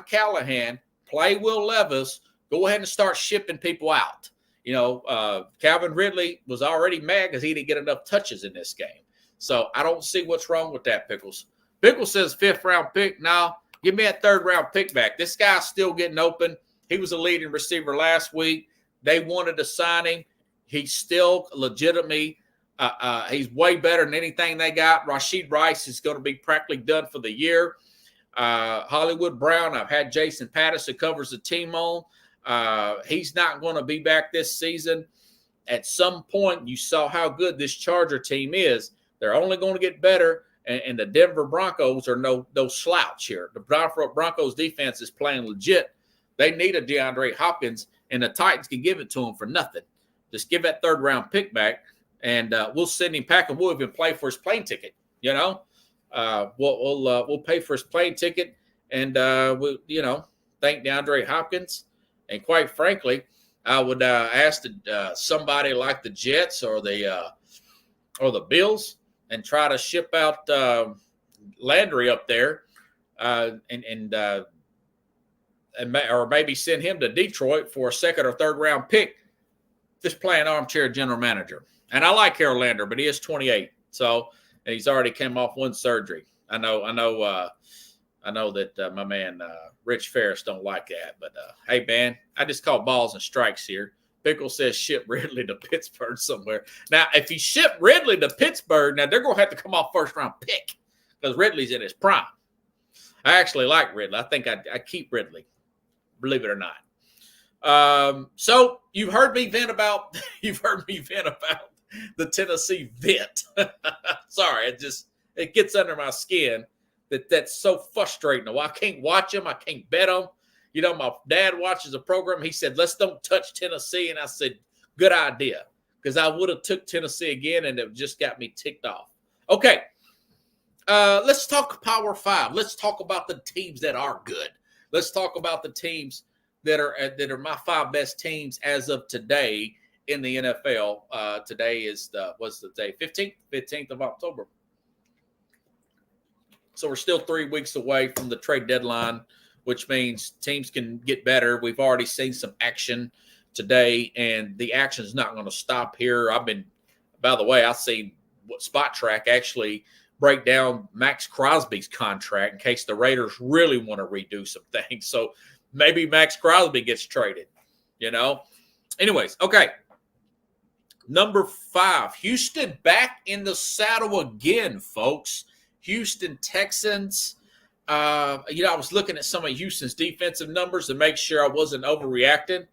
Callahan play Will Levis, go ahead and start shipping people out. You know, Calvin Ridley was already mad because he didn't get enough touches in this game. So I don't see what's wrong with that, Pickles. Pickles says 5th round pick. Now Give me that third-round pick back. This guy's still getting open. He was a leading receiver last week. They wanted to sign him. He's still legitimately he's way better than anything they got. Rashid Rice is going to be practically done for the year. Hollywood Brown, I've had Jason Pattis, who covers the team on. He's not going to be back this season. At some point, you saw how good this Charger team is. They're only going to get better, and the Denver Broncos are no slouch here. The Broncos defense is playing legit. They need a DeAndre Hopkins, and the Titans can give it to him for nothing. Just give that third-round pick back, and we'll send him back, and we'll even play for his plane ticket. You know, we'll pay for his plane ticket, and we'll thank DeAndre Hopkins. And quite frankly, I would ask somebody like the Jets or the Bills and try to ship out Landry up there, or maybe send him to Detroit for a second or third round pick. Just playing armchair general manager. And I like Harold Landry, but he is 28, and he's already came off one surgery. I know that my man Rich Ferris don't like that, but hey, man, I just call balls and strikes here. Pickle says ship Ridley to Pittsburgh somewhere. Now, if you ship Ridley to Pittsburgh, now they're going to have to come off first-round pick because Ridley's in his prime. I actually like Ridley. I think I keep Ridley, believe it or not. So you've heard me vent about the Tennessee vet. Sorry, it gets under my skin. That's so frustrating. I can't watch them. I can't bet them. You know, my dad watches a program. He said, let's don't touch Tennessee. And I said, good idea. Because I would have took Tennessee again, and it just got me ticked off. Okay. Let's talk Power 5. Let's talk about the teams that are good. Let's talk about the teams that are my 5 best teams as of today in the NFL. Today is what's the day? 15th of October. So we're still 3 weeks away from the trade deadline, which means teams can get better. We've already seen some action today, and the action is not going to stop here. By the way, I've seen Spot Track actually break down Max Crosby's contract in case the Raiders really want to redo some things. So maybe Max Crosby gets traded, Anyways, okay. Number 5, Houston back in the saddle again, folks. Houston Texans. I was looking at some of Houston's defensive numbers to make sure I wasn't overreacting.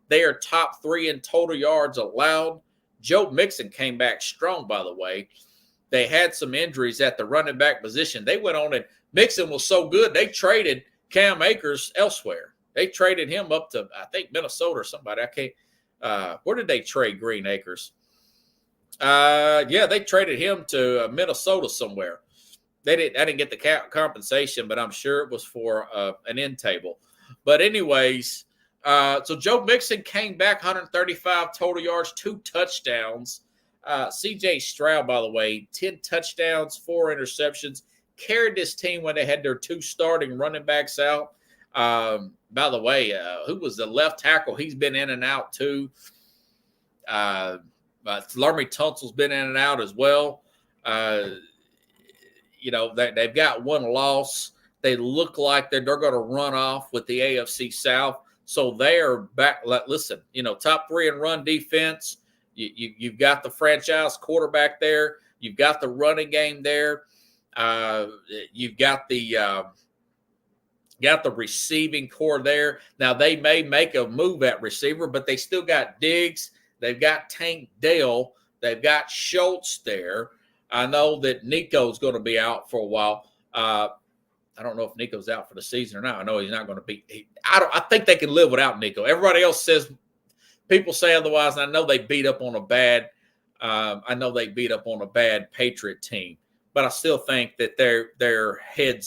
They are top 3 in total yards allowed. Joe Mixon came back strong, by the way. They had some injuries at the running back position. They went on, and Mixon was so good, they traded Cam Akers elsewhere. They traded him up to, I think, Minnesota or somebody. Where did they trade Green Acres? They traded him to Minnesota somewhere. I didn't get the compensation, but I'm sure it was for an end table. But anyways, so Joe Mixon came back 135 total yards, 2 touchdowns. C.J. Stroud, by the way, 10 touchdowns, 4 interceptions. Carried this team when they had their 2 starting running backs out. By the way, who was the left tackle? He's been in and out too. Laremy Tunsil's been in and out as well. They've got 1 loss. They look like they're going to run off with the AFC South. So they are back. Listen, top 3 in run defense. You've got the franchise quarterback there. You've got the running game there. You've got the receiving core there. Now, they may make a move at receiver, but they still got Diggs. They've got Tank Dell. They've got Schultz there. I know that Nico's going to be out for a while. I don't know if Nico's out for the season or not. I know he's not going to be. I think they can live without Nico. Everybody else says, people say otherwise, and I know they beat up on a bad. Patriot team, but I still think that they're head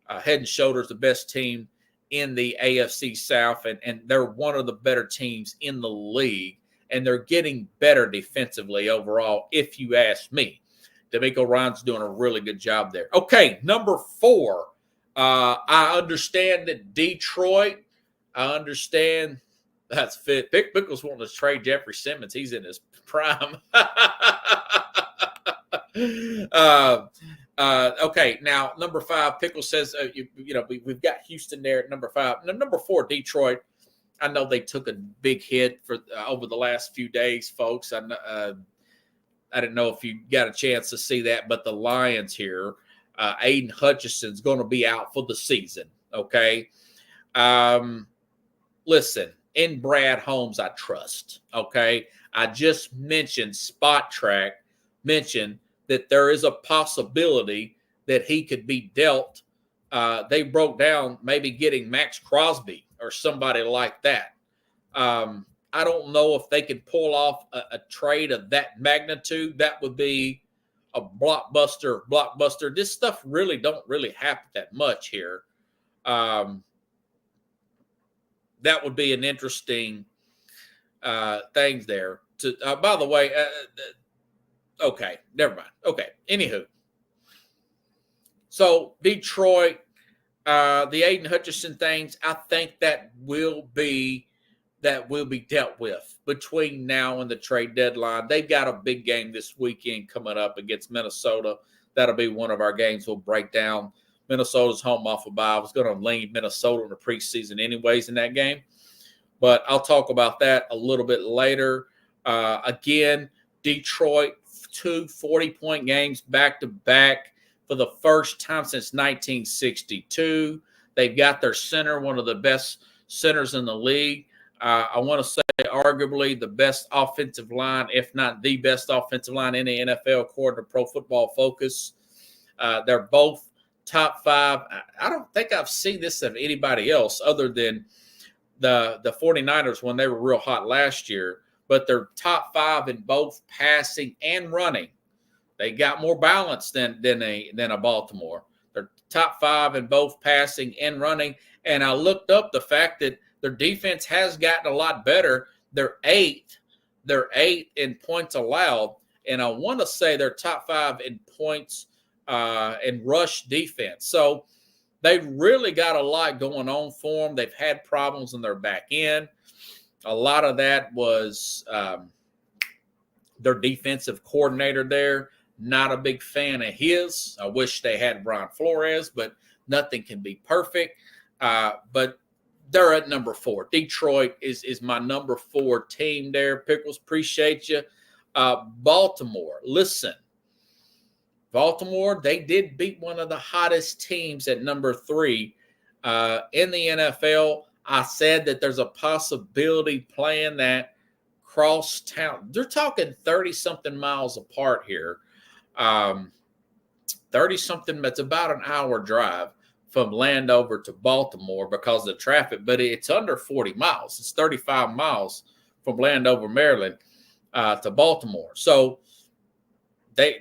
and shoulders the best team in the AFC South, and they're one of the better teams in the league, and they're getting better defensively overall, if you ask me. D'Amico Ryan's doing a really good job there. Okay, number 4. I understand that Detroit. I understand that's fit. Pickles wanting to trade Jeffrey Simmons. He's in his prime. Okay, now number 5, Pickle says, we've got Houston there at number 5. Now, number 4, Detroit. I know they took a big hit for over the last few days, folks. I didn't know if you got a chance to see that, but the Lions here, Aiden Hutchinson's going to be out for the season. Okay, listen, in Brad Holmes, I trust. Okay, I just mentioned Spot Track mentioned that there is a possibility that he could be dealt. They broke down maybe getting Max Crosby or somebody like that. I don't know if they could pull off a trade of that magnitude. That would be a blockbuster. This stuff don't really happen that much here. That would be an interesting thing there. By the way, okay, never mind. Okay, anywho. So Detroit, the Aiden Hutchinson things, I think that will be dealt with between now and the trade deadline. They've got a big game this weekend coming up against Minnesota. That'll be one of our games we'll break down. Minnesota's home off a bye. I was going to lean Minnesota in the preseason anyways in that game, but I'll talk about that a little bit later. Again, Detroit, 2 40-point games back-to-back for the first time since 1962. They've got their center, one of the best centers in the league. I want to say arguably the best offensive line, if not the best offensive line in the NFL, according to Pro Football Focus. They're both top 5. I don't think I've seen this of anybody else other than the 49ers when they were real hot last year, but they're top 5 in both passing and running. They got more balance than a Baltimore. They're top 5 in both passing and running. And I looked up the fact that their defense has gotten a lot better. They're 8th in points allowed. And I want to say they're top 5 in points and rush defense. So they've really got a lot going on for them. They've had problems in their back end. A lot of that was their defensive coordinator there. Not a big fan of his. I wish they had Brian Flores, but nothing can be perfect. But they're at number 4. Detroit is my number 4 team there. Pickles, appreciate you. Baltimore, listen. Baltimore, they did beat one of the hottest teams at number 3 in the NFL. I said that there's a possibility playing that cross town. They're talking 30-something miles apart here. 30-something, that's about an hour drive from Landover to Baltimore because of the traffic, but it's under 40 miles. It's 35 miles from Landover, Maryland to Baltimore. So the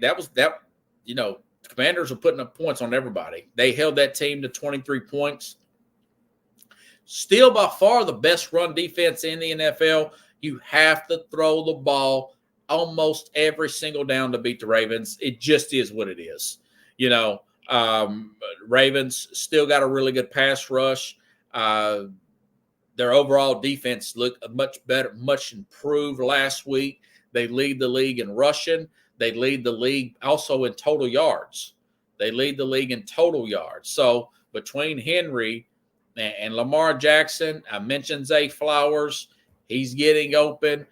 Commanders are putting up points on everybody. They held that team to 23 points. Still by far the best run defense in the NFL. You have to throw the ball almost every single down to beat the Ravens. It just is what it is. Ravens still got a really good pass rush. Their overall defense looked much better, much improved last week. They lead the league in rushing. They lead the league also in total yards. So between Henry and Lamar Jackson, I mentioned Zay Flowers. He's getting open.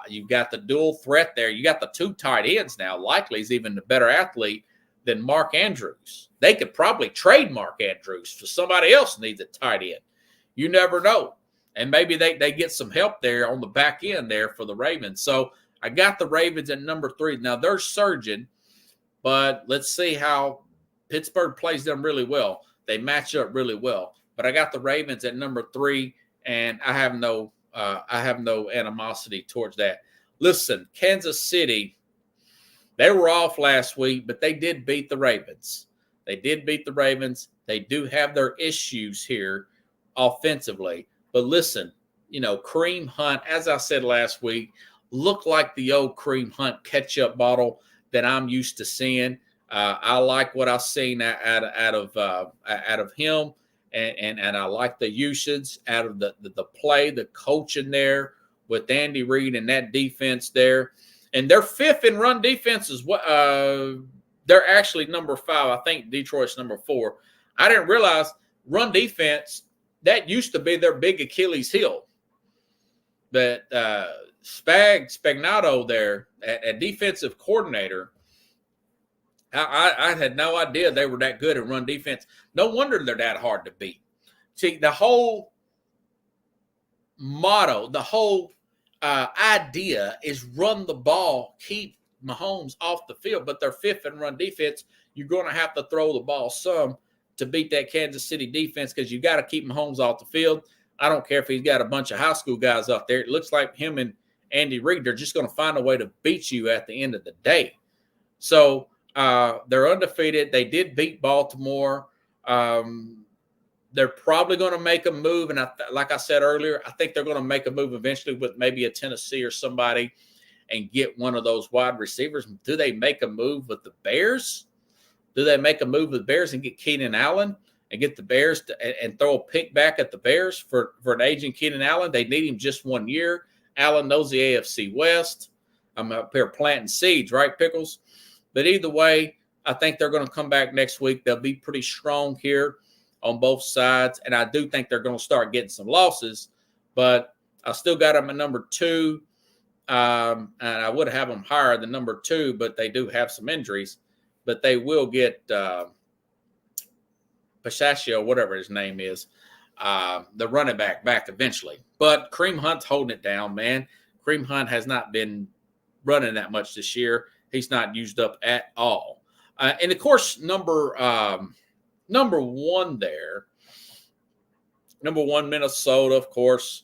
You've got the dual threat there. You got the 2 tight ends now. Likely he's even a better athlete than Mark Andrews. They could probably trade Mark Andrews for somebody else who needs a tight end. You never know. And maybe they get some help there on the back end there for the Ravens. So I got the Ravens at number 3. Now they're surging, but let's see how Pittsburgh plays them really well. They match up really well. But I got the Ravens at number 3, and I have no animosity towards that. Listen, Kansas City, they were off last week, but they did beat the Ravens. They do have their issues here offensively. But listen, Kareem Hunt, as I said last week, looked like the old Kareem Hunt ketchup bottle that I'm used to seeing. I like what I've seen out of him. And I like the usage out of the play, the coaching there with Andy Reid and that defense there. And they're 5th in run defense as well. They're actually number 5. I think Detroit's number 4. I didn't realize run defense, that used to be their big Achilles heel. But Spagnuolo there, a defensive coordinator, I had no idea they were that good at run defense. No wonder they're that hard to beat. See, the whole motto, the whole idea is run the ball, keep Mahomes off the field, but they're 5th in run defense. You're going to have to throw the ball some to beat that Kansas City defense because you got to keep Mahomes off the field. I don't care if he's got a bunch of high school guys up there. It looks like him and Andy Reid, they're just going to find a way to beat you at the end of the day. So they're undefeated. They did beat Baltimore. They're probably going to make a move. And like I said earlier, I think they're going to make a move eventually with maybe a Tennessee or somebody and get one of those wide receivers. Do they make a move with the Bears? Do they make a move with the Bears and get Keenan Allen and get the Bears and throw a pick back at the Bears for an aging Keenan Allen? They need him just 1 year. Allen knows the AFC West. I'm up here planting seeds, right, Pickles? But either way, I think they're going to come back next week. They'll be pretty strong here on both sides. And I do think they're going to start getting some losses. But I still got them at number 2. And I would have them higher than number 2, but they do have some injuries. But they will get Pistachio, whatever his name is, the running back eventually. But Kareem Hunt's holding it down, man. Kareem Hunt has not been running that much this year. He's not used up at all. And, of course, number 1 there, number 1, Minnesota, of course,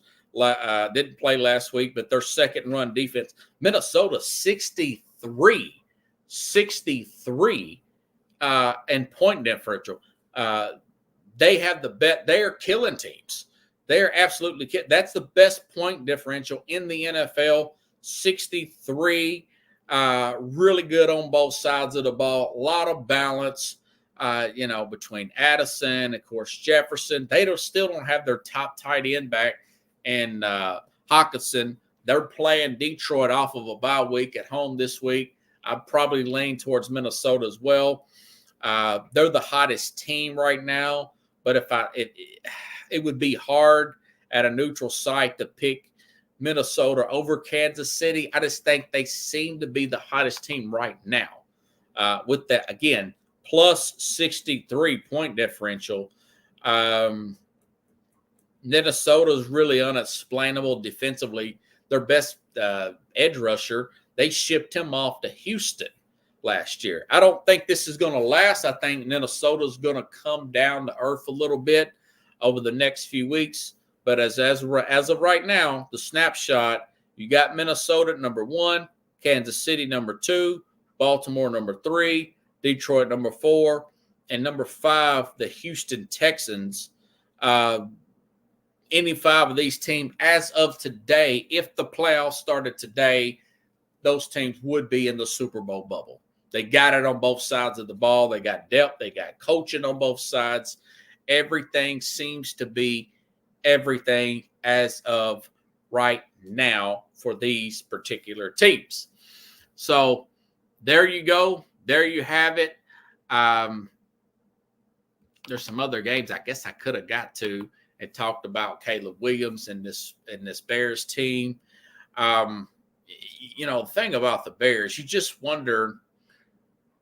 didn't play last week, but their second run defense. Minnesota, 63 and point differential. They have the bet. They are killing teams. They are absolutely killing. That's the best point differential in the NFL. 63. Really good on both sides of the ball. A lot of balance. Between Addison, of course, Jefferson. They still don't have their top tight end back, and Hockenson. They're playing Detroit off of a bye week at home this week. I'd probably lean towards Minnesota as well. They're the hottest team right now, but it would be hard at a neutral site to pick Minnesota over Kansas City. I just think they seem to be the hottest team right now. With that, again, plus 63 point differential. Minnesota is really unexplainable defensively. Their best edge rusher, they shipped him off to Houston last year. I don't think this is going to last. I think Minnesota is going to come down to earth a little bit over the next few weeks. But as of right now, the snapshot, you got Minnesota at number 1, Kansas City number 2, Baltimore number 3, Detroit number 4, and number 5, the Houston Texans. Any 5 of these teams, as of today, if the playoffs started today, those teams would be in the Super Bowl bubble. They got it on both sides of the ball. They got depth. They got coaching on both sides. Everything seems to be everything as of right now for these particular teams. So there you go. There you have it. There's some other games I guess I could have got to and talked about Caleb Williams and this Bears team. The thing about the Bears, you just wonder,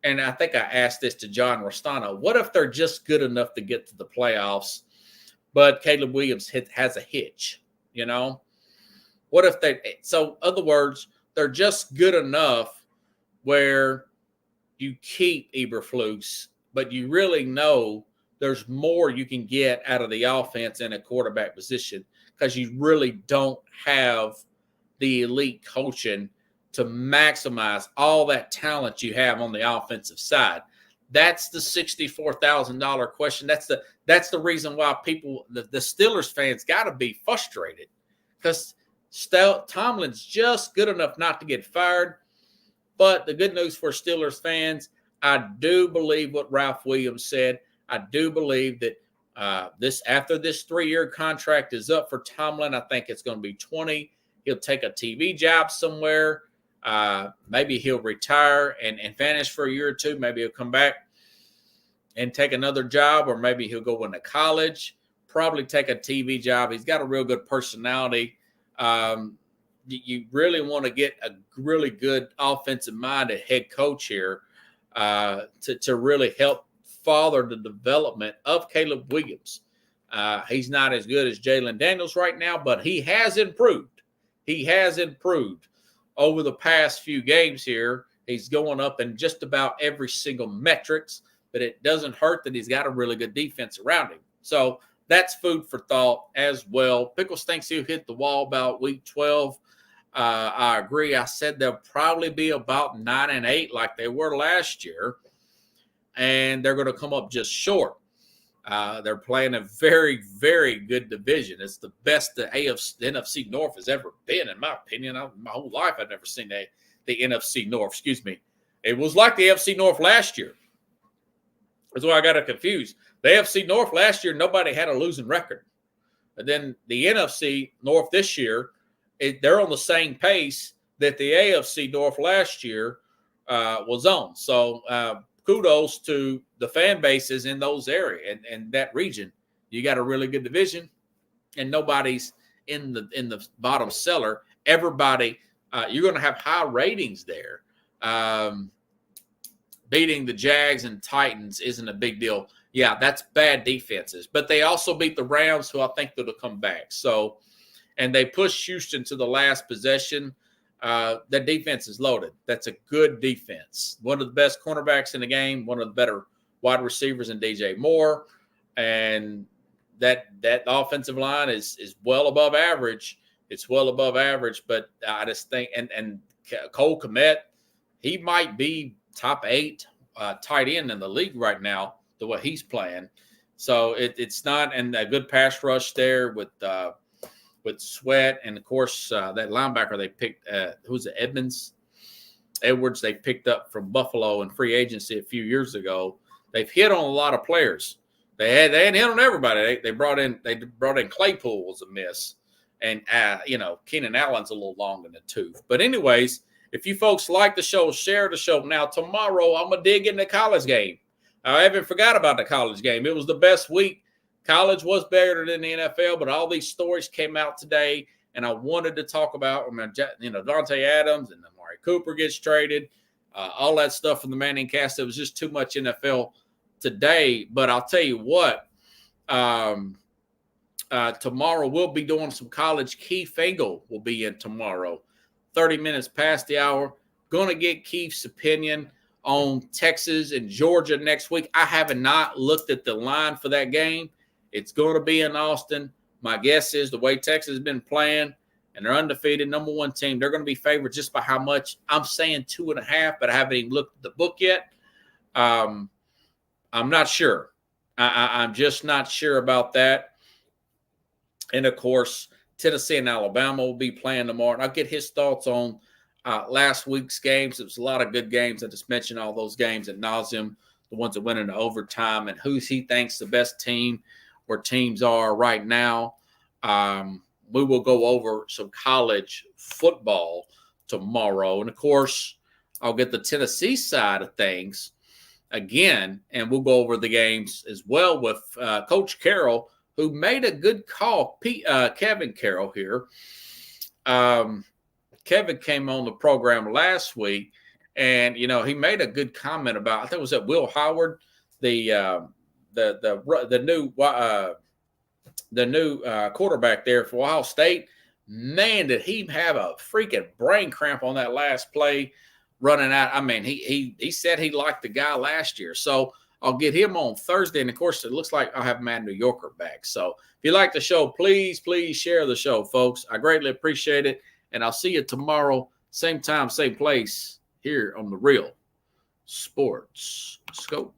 and I think I asked this to John Rostano, what if they're just good enough to get to the playoffs, but Caleb Williams has a hitch, What if so other words, they're just good enough where you keep Eberflus, but you really know there's more you can get out of the offense in a quarterback position because you really don't have the elite coaching to maximize all that talent you have on the offensive side. That's the $64,000 question. That's the reason why the Steelers fans got to be frustrated because Tomlin's just good enough not to get fired. But the good news for Steelers fans, I do believe what Ralph Williams said. I do believe that after this 3-year contract is up for Tomlin, I think it's going to be 20. He'll take a TV job somewhere. Maybe he'll retire and vanish for a year or two. Maybe he'll come back and take another job, or maybe he'll go into college, probably take a TV job. He's got a real good personality. You really want to get a really good offensive-minded head coach here to really help father the development of Caleb Williams. He's not as good as Jalen Daniels right now, but he has improved. He has improved over the past few games here. He's going up in just about every single metrics, but it doesn't hurt that he's got a really good defense around him. So that's food for thought as well. Pickles thinks he'll hit the wall about week 12. I agree. I said they'll probably be about 9-8 like they were last year, and they're going to come up just short. They're playing a very, very good division. It's the best the NFC North has ever been, in my opinion. My whole life I've never seen the NFC North. Excuse me. It was like the AFC North last year. That's why I got it confused. The AFC North last year, nobody had a losing record. And then the NFC North this year, they're on the same pace that the AFC North last year was on. So kudos to the fan bases in those areas and that region. You got a really good division, and nobody's in the bottom cellar. Everybody, you're going to have high ratings there. Beating the Jags and Titans isn't a big deal. Yeah, that's bad defenses, but they also beat the Rams, who I think that'll come back. So, and they pushed Houston to the last possession. That defense is loaded. That's a good defense. One of the best cornerbacks in the game, one of the better wide receivers in DJ Moore. And that offensive line is well above average. It's well above average, but I just think, and Cole Kmet, he might be top 8 tight end in the league right now, the way he's playing. So it's not, and a good pass rush there with Sweat, and of course that linebacker they picked, who's it, Edwards they picked up from Buffalo in free agency a few years ago. They've hit on a lot of players. They hadn't hit on everybody. They brought in Claypool was a miss, and Keenan Allen's a little long in the tooth. But anyways, if you folks like the show, share the show. Now tomorrow I'm gonna dig in the college game. I haven't forgot about the college game. It was the best week. College was better than the NFL, but all these stories came out today, and I wanted to talk about, Dante Adams and Amari Cooper gets traded, all that stuff from the Manning cast. It was just too much NFL today. But I'll tell you what, tomorrow we'll be doing some college. Keith Engel will be in tomorrow, 30 minutes past the hour. Going to get Keith's opinion on Texas and Georgia next week. I have not looked at the line for that game. It's going to be in Austin. My guess is the way Texas has been playing, and they're undefeated, number 1 team, they're going to be favored just by how much. I'm saying 2.5, but I haven't even looked at the book yet. I'm not sure. I'm just not sure about that. And, of course, Tennessee and Alabama will be playing tomorrow. And I'll get his thoughts on last week's games. It was a lot of good games. I just mentioned all those games ad nauseum, the ones that went into overtime, and who he thinks the best team or teams are right now. We will go over some college football tomorrow. And, of course, I'll get the Tennessee side of things again, and we'll go over the games as well with Coach Carroll, who made a good call. Kevin Carroll here. Kevin came on the program last week, and, he made a good comment about, I think it was at Will Howard, the new quarterback there for Ohio State. Man, did he have a freaking brain cramp on that last play running out. I mean, he said he liked the guy last year. So I'll get him on Thursday. And, of course, it looks like I'll have Mad New Yorker back. So if you like the show, please share the show, folks. I greatly appreciate it. And I'll see you tomorrow, same time, same place, here on the Real Sports Scope.